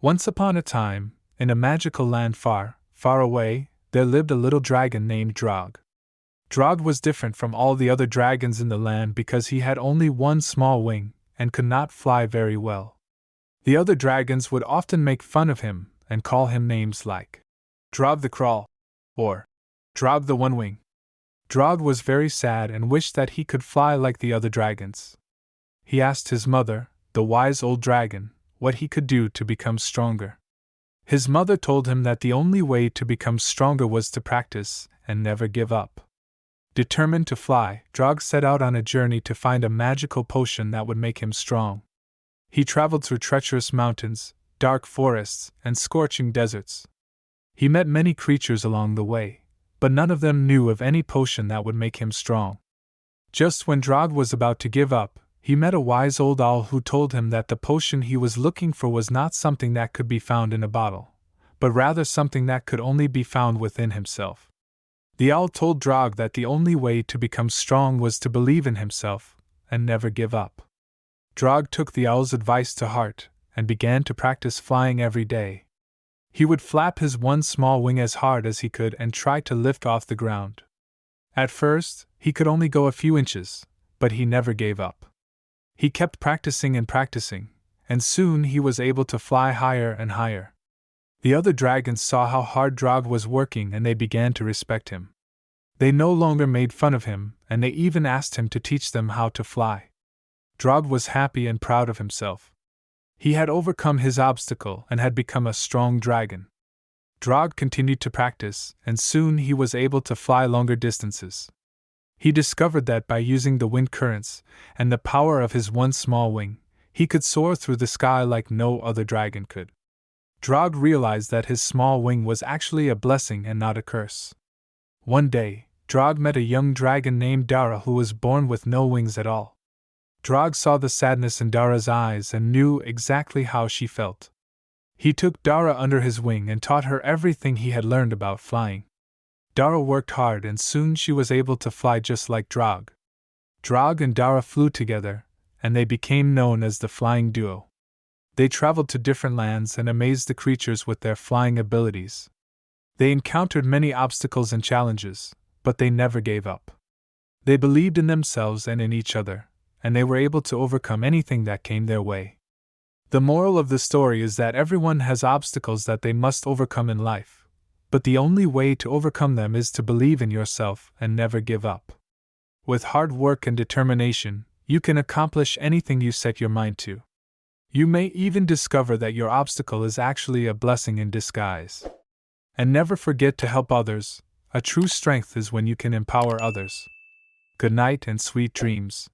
Once upon a time, in a magical land far, far away, there lived a little dragon named Drog. Drog was different from all the other dragons in the land because he had only one small wing and could not fly very well. The other dragons would often make fun of him and call him names like Drog the Crawl or Drog the One Wing. Drog was very sad and wished that he could fly like the other dragons. He asked his mother, the wise old dragon, what he could do to become stronger. His mother told him that the only way to become stronger was to practice and never give up. Determined to fly, Drog set out on a journey to find a magical potion that would make him strong. He traveled through treacherous mountains, dark forests, and scorching deserts. He met many creatures along the way, but none of them knew of any potion that would make him strong. Just when Drog was about to give up, he met a wise old owl who told him that the potion he was looking for was not something that could be found in a bottle, but rather something that could only be found within himself. The owl told Drog that the only way to become strong was to believe in himself and never give up. Drog took the owl's advice to heart and began to practice flying every day. He would flap his one small wing as hard as he could and try to lift off the ground. At first, he could only go a few inches, but he never gave up. He kept practicing and practicing, and soon he was able to fly higher and higher. The other dragons saw how hard Drog was working and they began to respect him. They no longer made fun of him, and they even asked him to teach them how to fly. Drog was happy and proud of himself. He had overcome his obstacle and had become a strong dragon. Drog continued to practice, and soon he was able to fly longer distances. He discovered that by using the wind currents and the power of his one small wing, he could soar through the sky like no other dragon could. Drog realized that his small wing was actually a blessing and not a curse. One day, Drog met a young dragon named Dara who was born with no wings at all. Drog saw the sadness in Dara's eyes and knew exactly how she felt. He took Dara under his wing and taught her everything he had learned about flying. Dara worked hard and soon she was able to fly just like Drog. Drog and Dara flew together, and they became known as the Flying Duo. They traveled to different lands and amazed the creatures with their flying abilities. They encountered many obstacles and challenges, but they never gave up. They believed in themselves and in each other, and they were able to overcome anything that came their way. The moral of the story is that everyone has obstacles that they must overcome in life. But the only way to overcome them is to believe in yourself and never give up. With hard work and determination, you can accomplish anything you set your mind to. You may even discover that your obstacle is actually a blessing in disguise. And never forget to help others. A true strength is when you can empower others. Good night and sweet dreams.